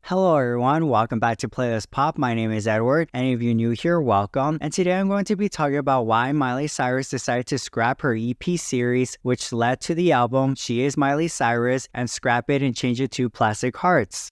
Hello everyone, welcome back to Playlist Pop. My name is Edward, and if you're new here, welcome. And today I'm going to be talking about why Miley Cyrus decided to scrap her EP series, which led to the album She Is Miley Cyrus, and scrap it and change it to Plastic Hearts.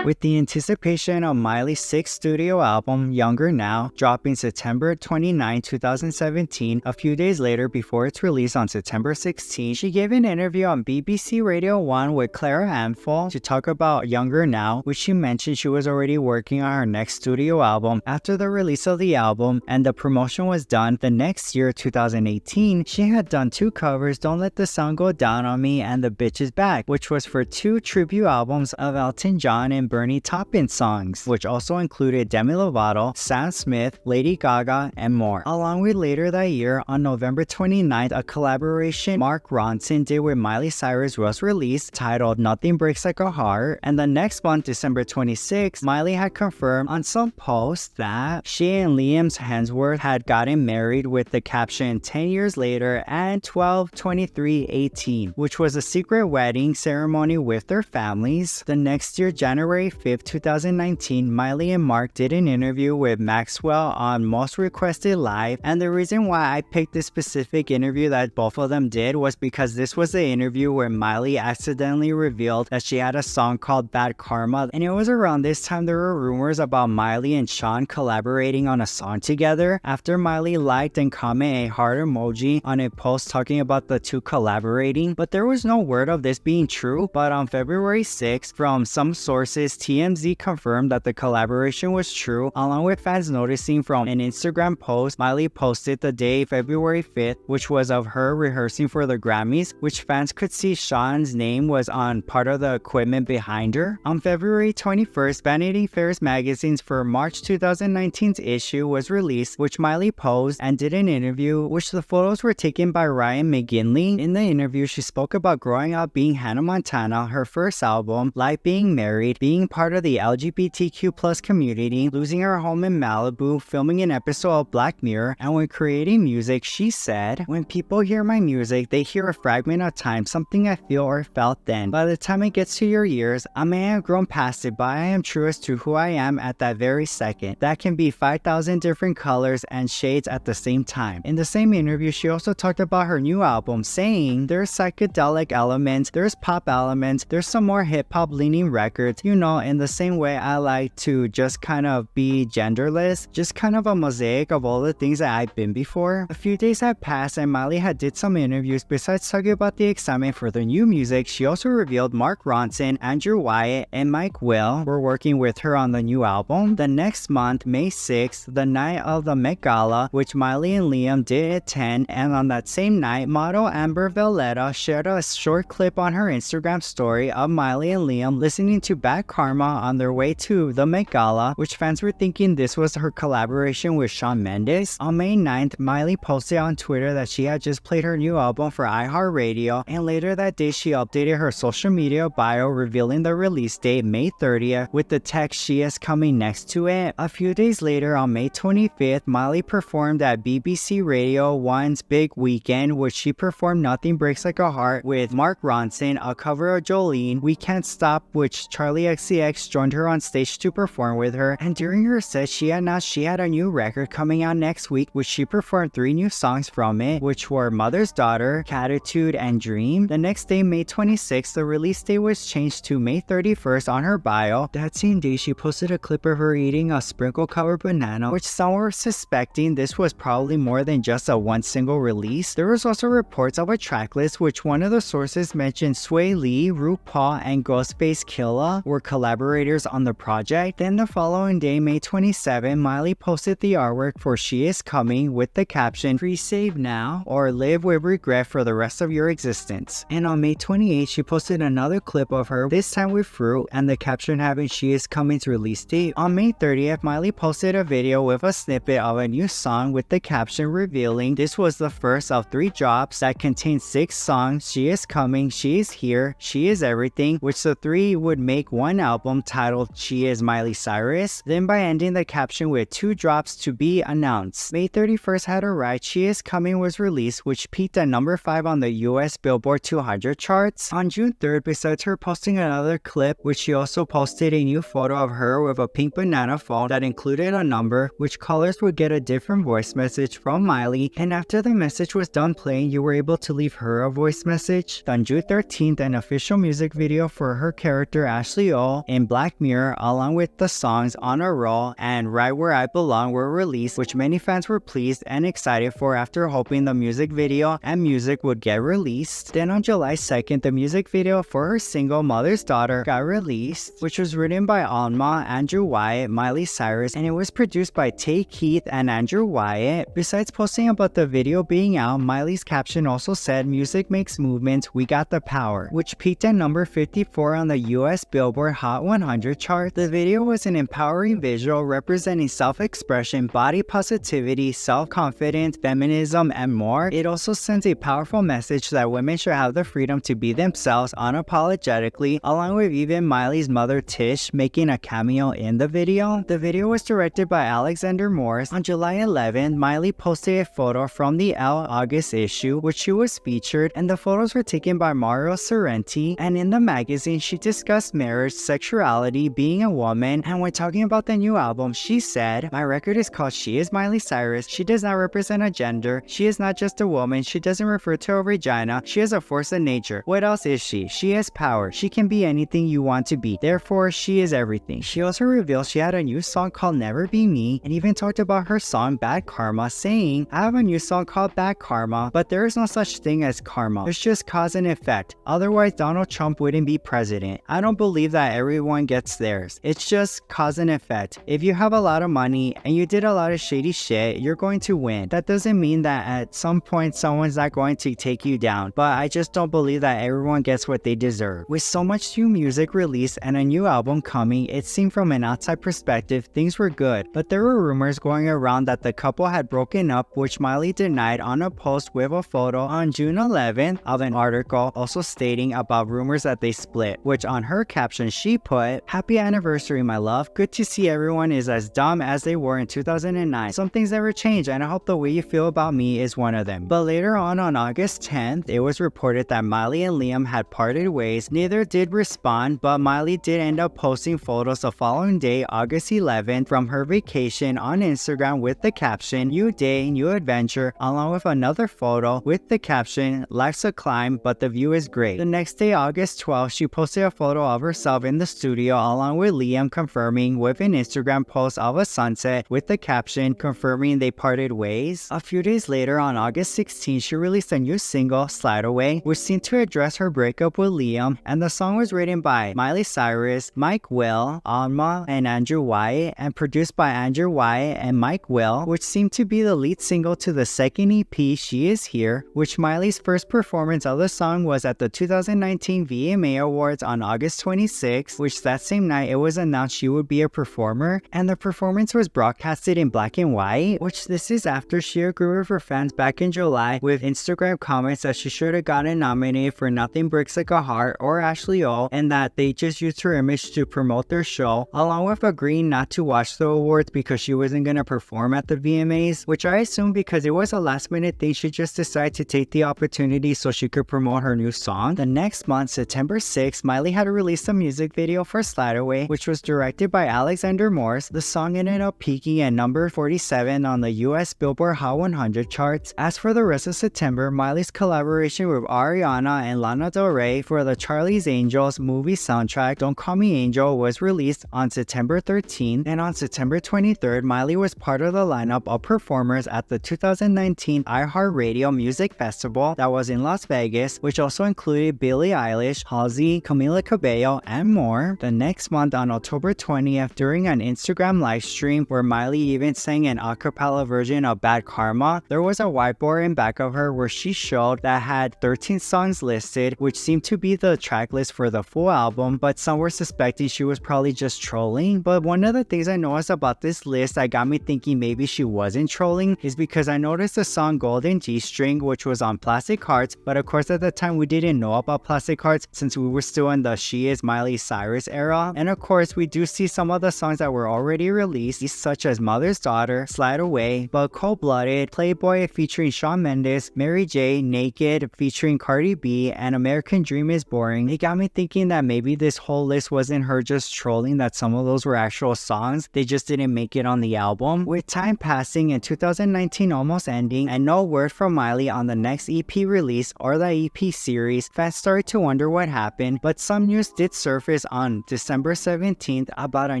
With the anticipation of Miley's sixth studio album, Younger Now, dropping September 29, 2017, a few days later before its release on September 16, she gave an interview on BBC Radio 1 with Clara Amphel to talk about Younger Now, which she mentioned she was already working on her next studio album after the release of the album, and the promotion was done. The next year, 2018, she had done two covers, Don't Let the Sun Go Down on Me and The Bitch Is Back, which was for two tribute albums of Elton John and Bernie Taupin songs, which also included Demi Lovato, Sam Smith, Lady Gaga, and more. Along with later that year, on November 29th, a collaboration Mark Ronson did with Miley Cyrus was released, titled Nothing Breaks Like a Heart, and the next month, December 26th, Miley had confirmed on some posts that she and Liam Hemsworth had gotten married with the caption 10 years later and 12/23/18, which was a secret wedding ceremony with their families. The next year, January 5th, 2019, Miley and Mark did an interview with Maxwell on Most Requested Live, and the reason why I picked this specific interview that both of them did was because this was the interview where Miley accidentally revealed that she had a song called Bad Karma, and it was around this time there were rumors about Miley and Sean collaborating on a song together. After Miley liked and commented a heart emoji on a post talking about the two collaborating, but there was no word of this being true. But on February 6th, from some sources, TMZ confirmed that the collaboration was true, along with fans noticing from an Instagram post Miley posted the day February 5th, which was of her rehearsing for the Grammys, which fans could see Sean's name was on part of the equipment behind her. On February 21st, Vanity Fair's magazine's for March 2019's issue was released, which Miley posed and did an interview, which the photos were taken by Ryan McGinley. In the interview, she spoke about growing up being Hannah Montana, her first album, like being married, being part of the LGBTQ+ community, losing her home in Malibu, filming an episode of Black Mirror, and when creating music, she said, "When people hear my music, they hear a fragment of time, something I feel or felt then. By the time it gets to your ears, I may have grown past it, but I am truest to who I am at that very second. That can be 5,000 different colors and shades at the same time." In the same interview, she also talked about her new album, saying, "There's psychedelic elements, there's pop elements, there's some more hip-hop leaning records, you know, in the same way I like to just kind of be genderless, just kind of a mosaic of all the things that I've been before." A few days had passed and Miley had did some interviews. Besides talking about the excitement for the new music, she also revealed Mark Ronson, Andrew Wyatt, and Mike Will were working with her on the new album. The next month, May 6th, the night of the Met Gala, which Miley and Liam did attend, and on that same night, model Amber Valletta shared a short clip on her Instagram story of Miley and Liam listening to Bad Karma on their way to the Met Gala, which fans were thinking this was her collaboration with Shawn Mendes. On May 9th, Miley posted on Twitter that she had just played her new album for iHeartRadio, and later that day she updated her social media bio revealing the release date, May 30th, with the text "She Is Coming" next to it. A few days later, on May 25th, Miley performed at BBC Radio 1's Big Weekend, which she performed Nothing Breaks Like a Heart with Mark Ronson, a cover of Jolene, We Can't Stop, which Charlie XCX joined her on stage to perform with her, and during her set she announced she had a new record coming out next week, which she performed 3 new songs from it, which were Mother's Daughter, Catitude, and Dream. The next day, May 26th, the release date was changed to May 31st on her bio. That same day she posted a clip of her eating a sprinkle covered banana, which some were suspecting this was probably more than just a one single release. There was also reports of a track list, which one of the sources mentioned Sway Lee, RuPaul, and Ghostface Killah were collaborators on the project. Then the following day, May 27, Miley posted the artwork for She Is Coming with the caption "Pre-save now or live with regret for the rest of your existence." And on May 28, she posted another clip of her, this time with fruit, and the caption having She Is Coming's release date. On May 30th, Miley posted a video with a snippet of a new song with the caption revealing this was the first of 3 drops that contained 6 songs: She Is Coming, She Is Here, She Is Everything, which the 3 would make one album titled She Is Miley Cyrus, then by ending the caption with 2 drops to be announced. May 31st had arrived, She Is Coming was released, which peaked at number 5 on the US Billboard 200 charts. On June 3rd, besides her posting another clip, which she also posted a new photo of her with a pink banana phone that included a number, which callers would get a different voice message from Miley, and after the message was done playing, you were able to leave her a voice message. On June 13th, an official music video for her character Ashley O in Black Mirror, along with the songs On a Roll and Right Where I Belong, were released, which many fans were pleased and excited for after hoping the music video and music would get released. Then on July 2nd, the music video for her single Mother's Daughter got released, which was written by Alma, Andrew Wyatt, Miley Cyrus, and it was produced by Tay Keith and Andrew Wyatt. Besides posting about the video being out, Miley's caption also said, "Music makes movement, we got the power," which peaked at number 54 on the US Billboard Hot 100 chart. The video was an empowering visual representing self-expression, body positivity, self-confidence, feminism, and more. It also sends a powerful message that women should have the freedom to be themselves unapologetically, along with even Miley's mother Tish making a cameo in the video. The video was directed by Alexander Morris. On July 11, Miley posted a photo from the Elle August issue, which she was featured, and the photos were taken by Mario Sorrenti, and in the magazine she discussed marriage, sexuality, being a woman, and when talking about the new album, she said, "My record is called She Is Miley Cyrus. She does not represent a gender. She is not just a woman. She doesn't refer to her vagina. She is a force of nature. What else is she? She has power. She can be anything you want to be. Therefore, she is everything." She also revealed she had a new song called Never Be Me, and even talked about her song Bad Karma, saying, "I have a new song called Bad Karma, but there is no such thing as karma. There's just cause and effect. Otherwise, Donald Trump wouldn't be president. I don't believe that everyone gets theirs. It's just cause and effect. If you have a lot of money and you did a lot of shady shit, you're going to win. That doesn't mean that at some point someone's not going to take you down, but I just don't believe that everyone gets what they deserve." With so much new music released and a new album coming, it seemed from an outside perspective things were good, but there were rumors going around that the couple had broken up, which Miley denied on a post with a photo on June 11th of an article also stating about rumors that they split, which on her caption she put, "Happy anniversary, my love. Good to see everyone is as dumb as they were in 2009. Some things never change, and I hope the way you feel about me is one of them." But later on August 10th, it was reported that Miley and Liam had parted ways. Neither did respond, but Miley did end up posting photos the following day, August 11th, from her vacation on Instagram with the caption, "New day, new adventure," along with another photo with the caption, "Life's a climb, but the view is great." The next day, August 12th, she posted a photo of herself in the studio along with Liam, confirming with an Instagram post of a sunset with the caption confirming they parted ways. A few days later, on August 16th, she released a new single, Slide Away, which seemed to address her breakup with Liam, and the song was written by Miley Cyrus, Mike Will, Alma, and Andrew Wyatt, and produced by Andrew Wyatt and Mike Will, which seemed to be the lead single to the second EP, She Is Here, which Miley's first performance of the song was at the 2019 VMA Awards on August 26th, which that same night it was announced she would be a performer, and the performance was broadcasted in black and white, which this is after she agreed with her fans back in July with Instagram comments that she should have gotten nominated for Nothing Breaks Like a Heart or Ashley O, and that they just used her image to promote their show, along with agreeing not to watch the awards because she wasn't going to perform at the VMAs, which I assume because it was a last minute thing, she just decided to take the opportunity so she could promote her new song. The next month, September 6th, Miley had released a music video for Slide Away, which was directed by Alexander Morris. The song ended up peaking at number 47 on the US Billboard Hot 100 charts. As for the rest of September, Miley's collaboration with Ariana and Lana Del Rey for the Charlie's Angels movie soundtrack Don't Call Me Angel was released on September 13th, and on September 23rd, Miley was part of the lineup of performers at the 2019 iHeartRadio Music Festival that was in Las Vegas, which also included Billie Eilish, Halsey, Camila Cabello, and more. The next month, on October 20th, during an Instagram live stream where Miley even sang an a cappella version of Bad Karma, there was a whiteboard in back of her where she showed that had 13 songs listed, which seemed to be the track list for the full album, but some were suspecting she was probably just trolling. But one of the things I noticed about this list that got me thinking maybe she wasn't trolling is because I noticed the song Golden G-String, which was on Plastic Hearts, but of course at the time we didn't know about Plastic Hearts since we were still in the She Is Miley Cyrus Cyrus era. And of course, we do see some of the songs that were already released, such as Mother's Daughter, Slide Away, but Cold-Blooded, Playboy featuring Shawn Mendes, Mary J, Naked featuring Cardi B, and American Dream is Boring. It got me thinking that maybe this whole list wasn't her just trolling, that some of those were actual songs, they just didn't make it on the album. With time passing and 2019 almost ending and no word from Miley on the next EP release or the EP series, fans started to wonder what happened, but some news did surface on December 17th about a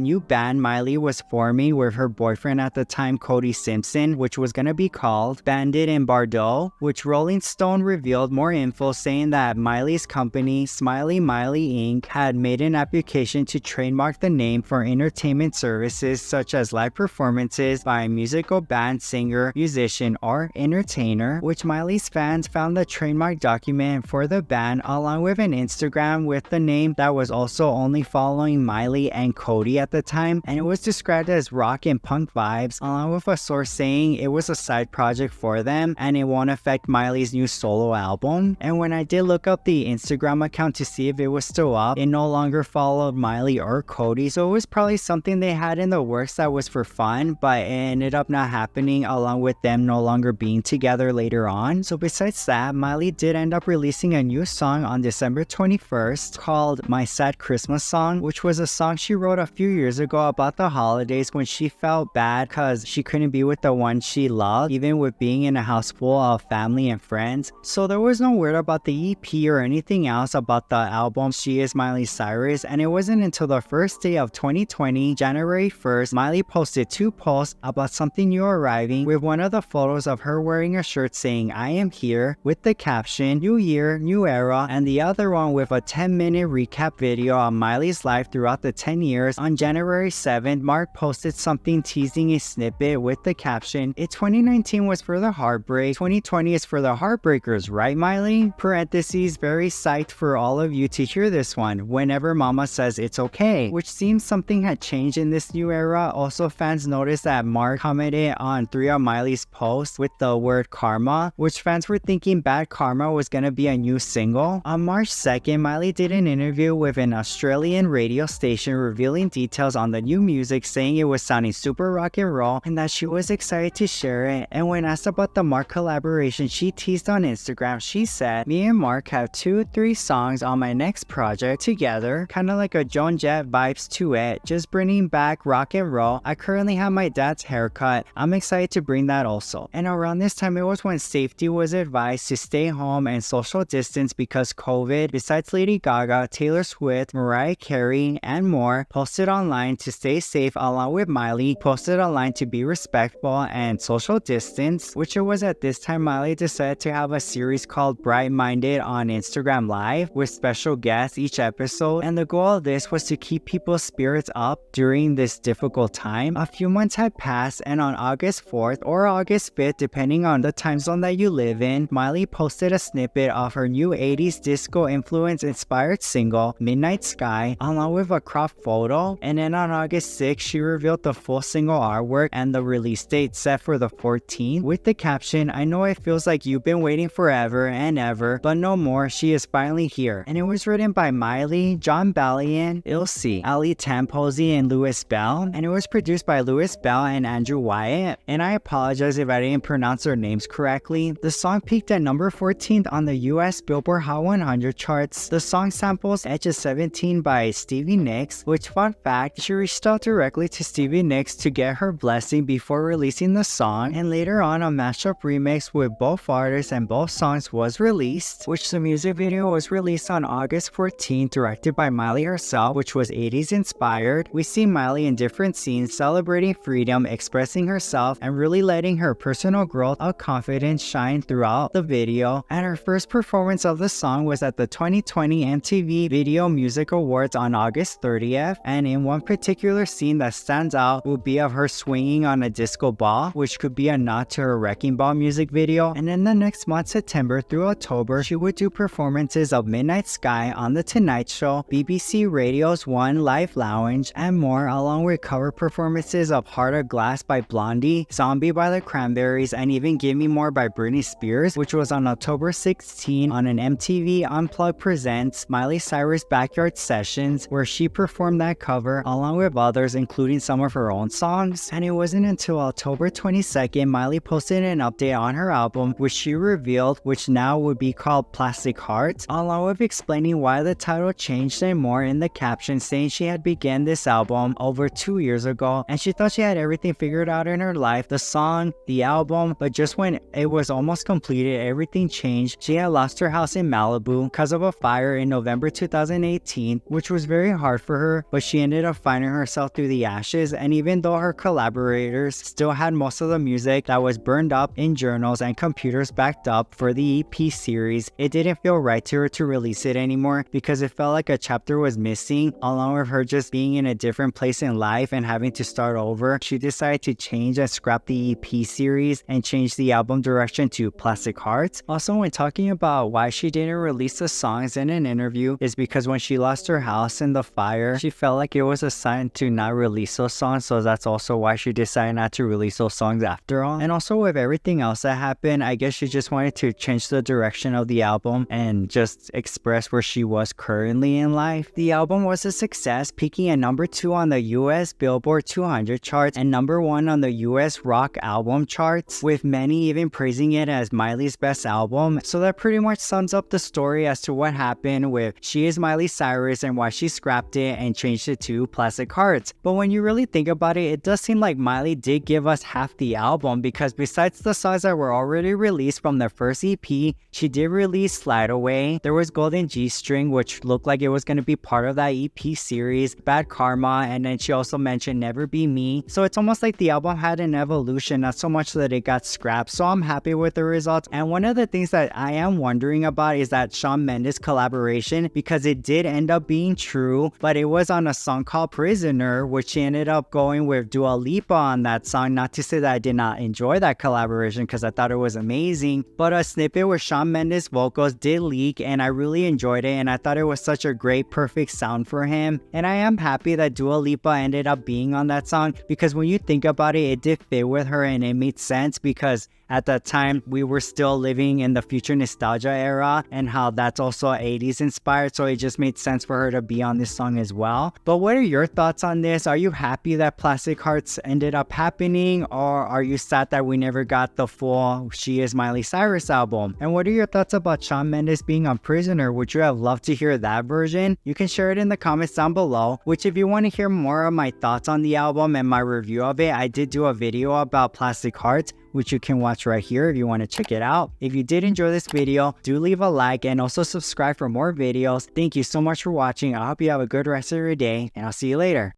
new band Miley was forming with her boyfriend at the time, Cody Simpson, which was gonna be called Bandit and Bardot, which Rolling Stone revealed more info saying that Miley's company, Smiley Miley Inc., had made an application to trademark the name for entertainment services such as live performances by a musical band, singer, musician, or entertainer, which Miley's fans found the trademark document for the band along with an Instagram with the name that was also only following Miley and Cody at the time, and it was described as rock and punk vibes, along with a source saying it was a side project for them and it won't affect Miley's new solo album. And when I did look up the Instagram account to see if it was still up, it no longer followed Miley or Cody, so it was probably something they had in the works that was for fun, but it ended up not happening along with them no longer being together later on. So besides that, Miley did end up releasing a new song on December 21st called My Sad Christmas Song, which was a song she wrote a few years ago about the holidays when she felt bad because she couldn't be with the one she loved, even with being in a house full of family and friends. So there was no word about the EP or anything else about the album She Is Miley Cyrus, and it wasn't until the first day of 2020, January 1st, Miley posted 2 posts about something new arriving, with one of the photos of her wearing a shirt saying I am here with the caption New Year, New Era, and the other one with a 10-minute recap video on Miley's life throughout the 10 years. On January 7th, Mark posted something teasing a snippet with the caption, if 2019 was for the heartbreak, 2020 is for the heartbreakers, right Miley? Parentheses, very psyched for all of you to hear this one, whenever mama says it's okay, which seems something had changed in this new era. Also, fans noticed that Mark commented on 3 of Miley's posts with the word karma, which fans were thinking Bad Karma was gonna be a new single. On March 2nd, Miley did an interview with an Australian radio station revealing details on the new music, saying it was sounding super rock and roll and that she was excited to share it. And when asked about the Mark collaboration she teased on Instagram, she said, me and Mark have 2-3 songs on my next project together, kinda like a Joan Jett vibes to it, just bringing back rock and roll. I currently have my dad's haircut, I'm excited to bring that also. And around this time, it was when safety was advised to stay home and social distance because COVID. Besides Lady Gaga, Taylor Swift, Mariah Carey, and more posted online to stay safe, along with Miley posted online to be respectful and social distance, which it was at this time Miley decided to have a series called Bright Minded on Instagram Live with special guests each episode, and the goal of this was to keep people's spirits up during this difficult time. A few months had passed, and on August 4th or August 5th, depending on the time zone that you live in, Miley posted a snippet of her new 80s disco influence inspired single Midnight Sky along with a cropped photo, and then on August 6th she revealed the full single artwork and the release date set for the 14th with the caption, I know it feels like you've been waiting forever and ever, but no more, she is finally here. And it was written by Miley, John Bellion, Ilse, Ali Tamposi, and Louis Bell, and it was produced by Louis Bell and Andrew Wyatt, and I apologize if I didn't pronounce their names correctly. The song peaked at number 14th on the US Billboard Hot 100 charts. The song samples Edge of 17 by Stevie Nicks, which, fun fact, she reached out directly to Stevie Nicks to get her blessing before releasing the song, and later on a mashup remix with both artists and both songs was released, which the music video was released on August 14th, directed by Miley herself, which was 80s inspired. We see Miley in different scenes celebrating freedom, expressing herself, and really letting her personal growth of confidence shine throughout the video. And her first performance of the song was at the 2020 MTV Video Music Awards on August 30th, and in one particular scene that stands out will be of her swinging on a disco ball, which could be a nod to her Wrecking Ball music video. And in the next month, September through October, she would do performances of Midnight Sky on The Tonight Show, BBC Radio's One Live Lounge, and more, along with cover performances of Heart of Glass by Blondie, Zombie by the Cranberries, and even Give Me More by Britney Spears, which was on October 16 on an MTV Unplugged Presents Miley Cyrus Backyard sessions where she performed that cover along with others, including some of her own songs. And it wasn't until October 22nd, Miley posted an update on her album, which she revealed, which now would be called Plastic Hearts, along with explaining why the title changed and more in the caption, saying she had begun this album over 2 years ago and she thought she had everything figured out in her life, the song, the album, but just when it was almost completed, everything changed. She had lost her house in Malibu because of a fire in November 2018, which was very hard for her, but she ended up finding herself through the ashes. And even though her collaborators still had most of the music that was burned up in journals and computers backed up for the EP series, it didn't feel right to her to release it anymore because it felt like a chapter was missing, along with her just being in a different place in life and having to start over. She decided to change and scrap the EP series and change the album direction to Plastic Hearts. Also, when talking about why she didn't release the songs in an interview, is because when she lost her house in the fire, she felt like it was a sign to not release those songs, so that's also why she decided not to release those songs after all. And also with everything else that happened, I guess she just wanted to change the direction of the album and just express where she was currently in life. The album was a success, peaking at number 2 on the US Billboard 200 charts and number 1 on the US rock album charts, with many even praising it as Miley's best album. So that pretty much sums up the story as to what happened with She Is Miley Cyrus and why she scrapped it and changed it to Plastic Hearts. But when you really think about it, it does seem like Miley did give us half the album, because besides the songs that were already released from the first EP, she did release Slide Away, there was Golden G-String, which looked like it was going to be part of that EP series, Bad Karma, and then she also mentioned Never Be Me. So it's almost like the album had an evolution, not so much that it got scrapped. So I'm happy with the results. And one of the things that I am wondering about is that Shawn Mendes collaboration, because it did end up being true, but it was on a song called Prisoner, which she ended up going with Dua Lipa on that song. Not to say that I did not enjoy that collaboration, because I thought it was amazing, but a snippet with Shawn Mendes vocals did leak and I really enjoyed it, and I thought it was such a great, perfect sound for him. And I am happy that Dua Lipa ended up being on that song, because when you think about it, it did fit with her and it made sense, because at that time we were still living in the future nostalgia era and how that's also 80s inspired, so it just made sense for her to be on this song as well. But what are your thoughts on this? Are you happy that Plastic Hearts ended up happening, or are you sad that we never got the full She Is Miley Cyrus album? And what are your thoughts about Shawn Mendes being on Prisoner? Would you have loved to hear that version? You can share it in the comments down below, which if you want to hear more of my thoughts on the album and my review of it, I did do a video about Plastic Hearts, which you can watch right here if you want to check it out. If you did enjoy this video, do leave a like and also subscribe for more videos. Thank you so much for watching. I hope you have a good rest of your day, and I'll see you later.